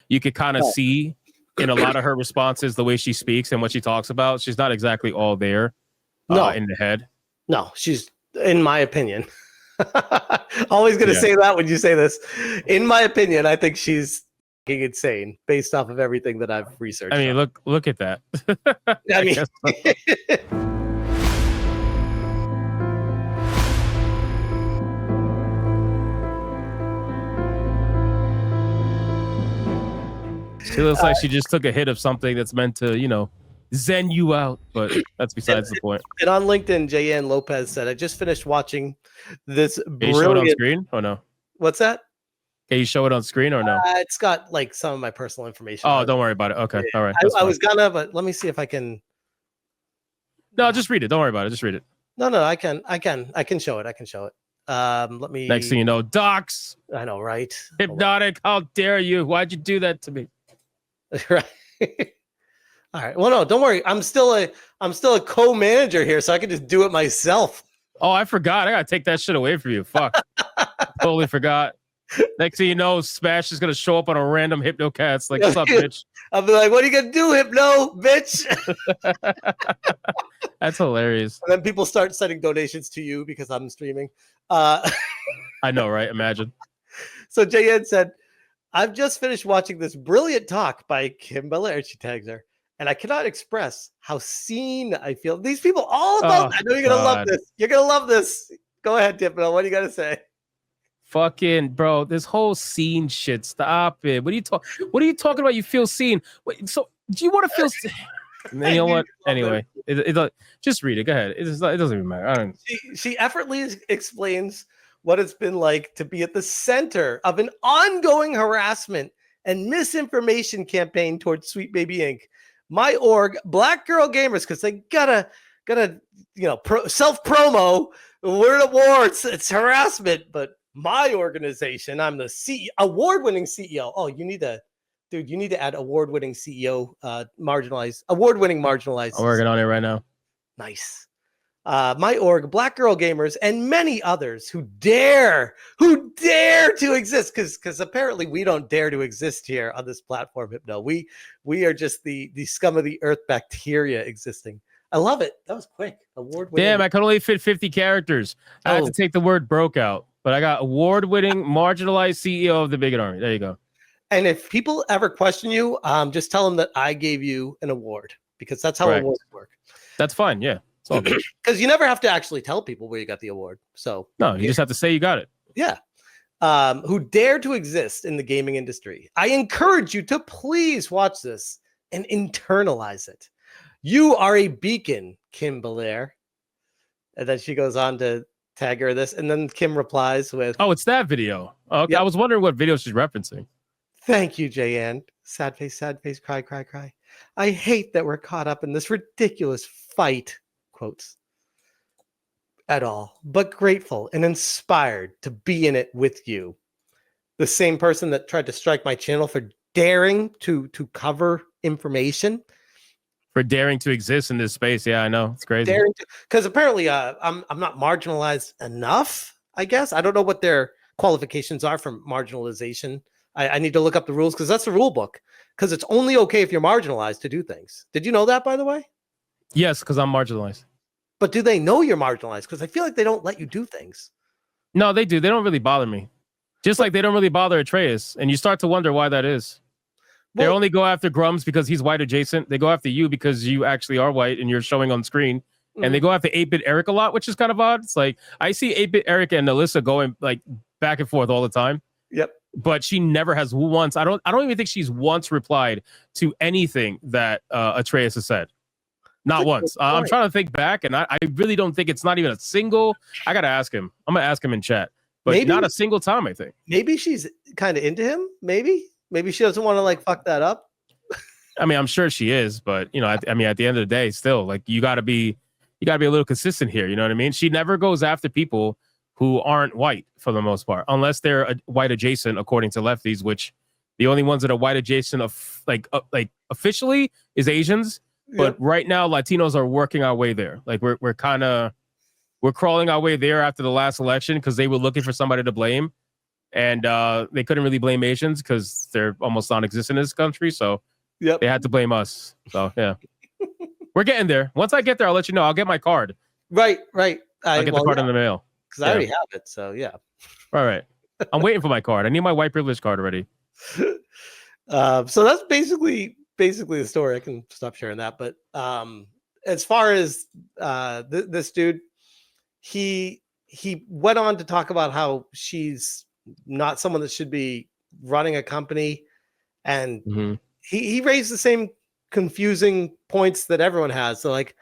you could kind of see in a lot of her responses the way she speaks and what she talks about. She's not exactly all there in the head. No, she's, in my opinion, always going to say that when you say this. In my opinion, I think she's insane based off of everything that I've researched. I mean, look at that. I mean, she looks like she just took a hit of something that's meant to, zen you out, but that's besides the point. And on LinkedIn, Jayan Lopez said, I just finished watching this brilliant... Can you show it on screen or no? What's that? Can you show it on screen or no? It's got like some of my personal information. Oh, don't worry about it. Okay. All right. I was gonna, but let me see if I can. No, just read it. Don't worry about it. Just read it. No, I can show it. I can show it. Let me. Next thing you know, docs. I know, right? Hypnotic. How dare you? Why'd you do that to me? Right. All right. Well, no, don't worry. I'm still a co-manager here, so I can just do it myself. Oh, I forgot. I gotta take that shit away from you. Fuck. Totally forgot. Next thing you know, Smash is gonna show up on a random Hypnocast. Like, what's up, bitch? I'll be like, what are you gonna do, Hypno, bitch? That's hilarious. And then people start sending donations to you because I'm streaming. I know, right? Imagine. So Jayan said, I've just finished watching this brilliant talk by Kim Belair. She tags her. And I cannot express how seen I feel. These people all about. I know you're gonna love this. You're gonna love this. Go ahead, Hypno. What do you gotta say? Fucking bro, this whole scene shit. Stop it. What are you talking about? You feel seen. Wait, so do you want to feel? You know what? Anyway, it just read it. Go ahead. It doesn't even matter. She effortlessly explains what it's been like to be at the center of an ongoing harassment and misinformation campaign towards Sweet Baby Inc. My org, Black Girl Gamers, because they gotta self promo. We're at war. It's harassment, but my organization, I'm the award-winning CEO. Oh, you need to add award-winning CEO, award-winning marginalized. I'm working on it right now. Nice. My org, Black Girl Gamers, and many others who dare to exist, because apparently we don't dare to exist here on this platform, Hypno. We are just the scum of the earth bacteria existing. I love it. That was quick. Award-winning. Damn, I could only fit 50 characters. I had to take the word broke out, but I got award-winning marginalized CEO of the Bigot Army. There you go. And if people ever question you, just tell them that I gave you an award, because that's how awards work. That's fine. Yeah. Because you never have to actually tell people where you got the award. So no, you just have to say you got it. Yeah. Who dare to exist in the gaming industry. I encourage you to please watch this and internalize it. You are a beacon, Kim Belair. And then she goes on to tag her this. And then Kim replies with, oh, it's that video. Okay. Yep. I was wondering what video she's referencing. Thank you, Jayan. Sad face, cry, cry, cry. I hate that we're caught up in this ridiculous fight. Quotes at all, but grateful and inspired to be in it with you. The same person that tried to strike my channel for daring to cover information, for daring to exist in this space. Yeah, I know, it's crazy. Because apparently I'm not marginalized enough. I guess I don't know what their qualifications are for marginalization. I need to look up the rules, because that's the rule book. Because it's only okay if you're marginalized to do things. Did you know that, by the way? Yes, because I'm marginalized. But do they know you're marginalized? Because I feel like they don't let you do things. No, they do. They don't really bother me. Just like they don't really bother Atreus. And you start to wonder why that is. Well, they only go after Grums because he's white adjacent. They go after you because you actually are white and you're showing on screen. Mm-hmm. And they go after 8-Bit Eric a lot, which is kind of odd. It's like, I see 8-Bit Eric and Alyssa going like back and forth all the time. Yep. But she never has once. I don't even think she's once replied to anything that Atreus has said. Not once. I'm trying to think back, and I really don't think it's not even a single. I gotta ask him. I'm gonna ask him in chat, but not a single time. I think maybe she's kind of into him. Maybe she doesn't want to like fuck that up. I mean, I'm sure she is, but I mean, at the end of the day, still, like you gotta be a little consistent here. You know what I mean? She never goes after people who aren't white for the most part, unless they're white adjacent, according to lefties. Which the only ones that are white adjacent of like officially is Asians. But right now, Latinos are working our way there. Like we're crawling our way there after the last election because they were looking for somebody to blame. and they couldn't really blame Asians because they're almost non-existent in this country. So Yep. they had to blame us. So yeah, we're getting there. Once I get there, I'll let you know. I'll get my card. Right. I'll get the card in the mail. Because I already have it. So yeah. All right. I'm waiting for my card. I need my white privilege card already. So that's basically the story. I can stop sharing that. But as far as this dude, he went on to talk about how she's not someone that should be running a company, and he raised the same confusing points that everyone has. So like,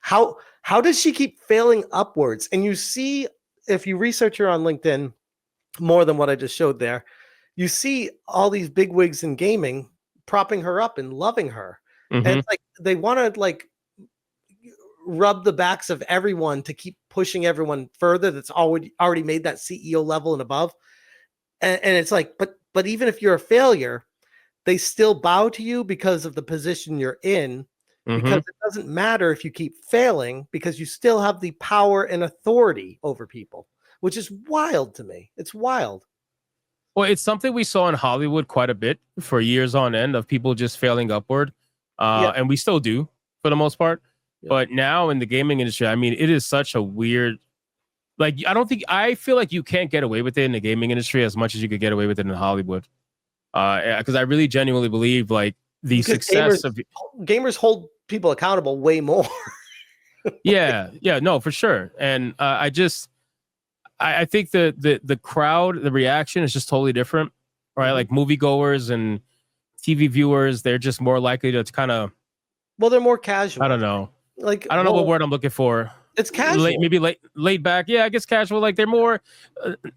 how does she keep failing upwards? And you see, if you research her on LinkedIn more than what I just showed there, you see all these bigwigs in gaming propping her up and loving her. And it's like they want to like rub the backs of everyone to keep pushing everyone further that's already made that CEO level and above. And it's like, but even if you're a failure, they still bow to you because of the position you're in. Because it doesn't matter if you keep failing, because you still have the power and authority over people, which is wild to me. It's wild. Well, it's something we saw in Hollywood quite a bit for years on end of people just failing upward. And we still do for the most part. Yeah. But now in the gaming industry, I mean, it is such a weird, like, I feel like you can't get away with it in the gaming industry as much as you could get away with it in Hollywood. Because I really genuinely believe like the success of gamers hold people accountable way more. yeah, no, for sure. And I think the crowd, the reaction is just totally different, right? Like moviegoers and TV viewers, they're just more likely to kind of, well, they're more casual. I don't know. Like, I don't know what word I'm looking for. It's casual. Maybe laid back. Yeah, I guess casual. Like they're more,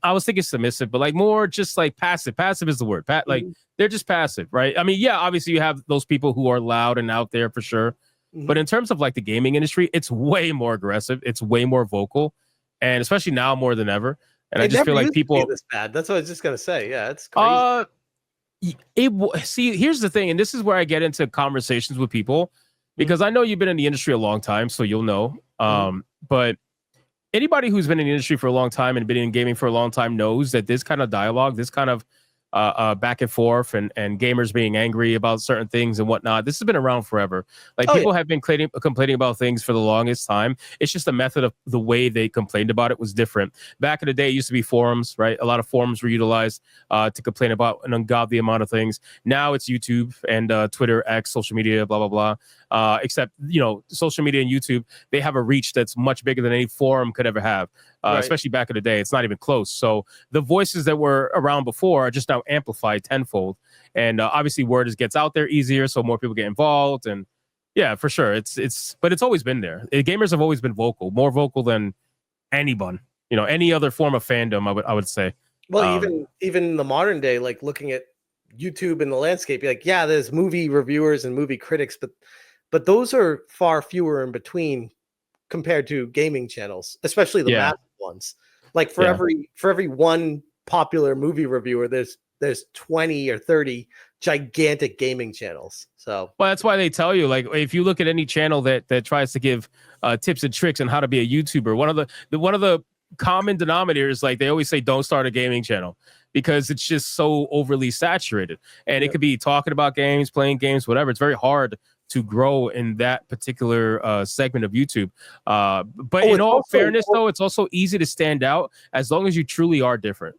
I was thinking submissive, but like more just like passive. Passive is the word. Like they're just passive, right? I mean, yeah, obviously you have those people who are loud and out there for sure. But in terms of like the gaming industry, it's way more aggressive. It's way more vocal. And especially now more than ever. And I just feel like people this bad. That's what I was just gonna say. Yeah, it's crazy. See, here's the thing, and this is where I get into conversations with people, because I know you've been in the industry a long time, so you'll know. But anybody who's been in the industry for a long time and been in gaming for a long time knows that this kind of dialogue, this kind of back and forth and gamers being angry about certain things and whatnot, this has been around forever. Like people have been complaining about things for the longest time. It's just the method of the way they complained about it was different. Back in the day, it used to be forums, right? A lot of forums were utilized to complain about an ungodly amount of things. Now it's YouTube and Twitter, X, social media, blah, blah, blah. Except, social media and YouTube, they have a reach that's much bigger than any forum could ever have. Especially back in the day, it's not even close. So the voices that were around before are just now amplified tenfold. And obviously word gets out there easier, so more people get involved. And yeah, for sure. But it's always been there. Gamers have always been vocal, more vocal than anyone, any other form of fandom, I would say. Well, even in the modern day, like looking at YouTube and the landscape, you're like, yeah, there's movie reviewers and movie critics, but those are far fewer in between compared to gaming channels, especially the massive ones. Like for every one popular movie reviewer, there's 20 or 30 gigantic gaming channels. So that's why they tell you, like, if you look at any channel that tries to give tips and tricks on how to be a YouTuber, one of the common denominators, like they always say, don't start a gaming channel, because it's just so overly saturated. And it could be talking about games, playing games, whatever. It's very hard to grow in that particular segment of YouTube. But in all fairness, though, it's also easy to stand out as long as you truly are different.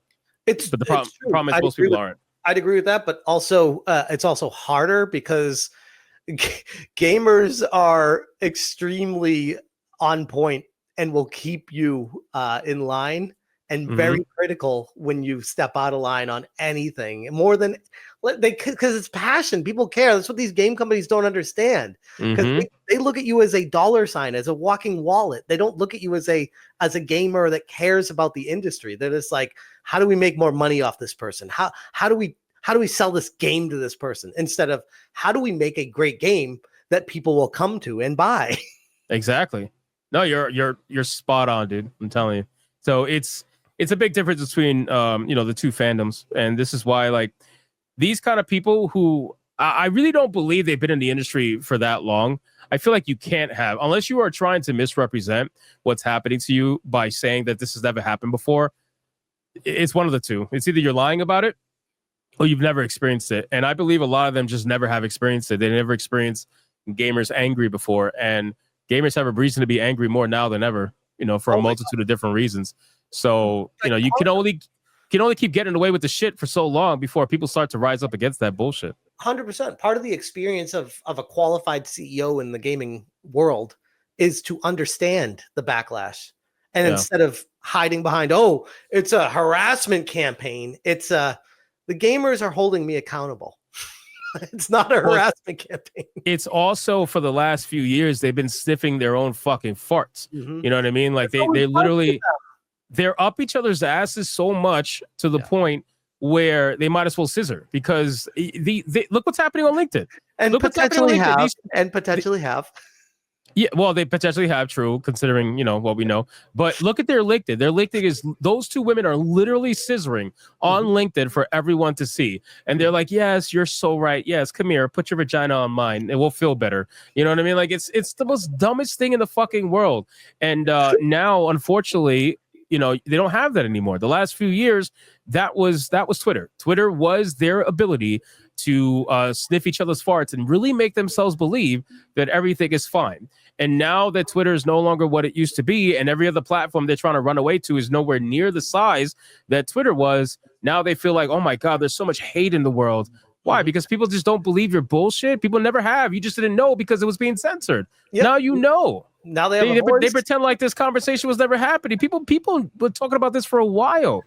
But the problem is most people aren't. I'd agree with that, but also it's also harder because gamers are extremely on point and will keep you in line, and very critical when you step out of line on anything, more than because it's passion. People care. That's what these game companies don't understand, because they look at you as a dollar sign, as a walking wallet. They don't look at you as a gamer that cares about the industry. They're just like, how do we make more money off this person? How do we sell this game to this person, instead of how do we make a great game that people will come to and buy? Exactly. No, you're spot on, dude. I'm telling you. So it's a big difference between the two fandoms, and this is why, like, these kind of people who I really don't believe they've been in the industry for that long. I feel like you can't have, unless you are trying to misrepresent what's happening to you by saying that this has never happened before. It's one of the two. It's either you're lying about it or you've never experienced it. And I believe a lot of them just never have experienced it. They never experienced gamers angry before. And gamers have a reason to be angry more now than ever, you know, for a multitude of different reasons. So, you know, you can only keep getting away with the shit for so long before people start to rise up against that bullshit. 100%. Part of the experience of a qualified CEO in the gaming world is to understand the backlash. And instead of hiding behind, oh, it's a harassment campaign, it's the gamers are holding me accountable. It's not a harassment campaign. It's also, for the last few years, they've been sniffing their own fucking farts. You know what I mean? Like they literally, they're up each other's asses so much to the point where they might as well scissor, because look what's happening on LinkedIn. And potentially have. Yeah, well, they potentially have, true, considering, you know, what we know. But look at their LinkedIn. Their LinkedIn is, those two women are literally scissoring on LinkedIn for everyone to see. And they're like, yes, you're so right. Yes, come here, put your vagina on mine. It will feel better. You know what I mean? Like, it's the most dumbest thing in the fucking world. And now, unfortunately, you know, they don't have that anymore. The last few years, that was Twitter. Twitter was their ability to sniff each other's farts and really make themselves believe that everything is fine. And now that Twitter is no longer what it used to be, and every other platform they're trying to run away to is nowhere near the size that Twitter was, now they feel like, oh my God, there's so much hate in the world. Why? Because people just don't believe your bullshit. People never have. You just didn't know because it was being censored. Yep. Now you know. Now they pretend like this conversation was never happening. People were talking about this for a while.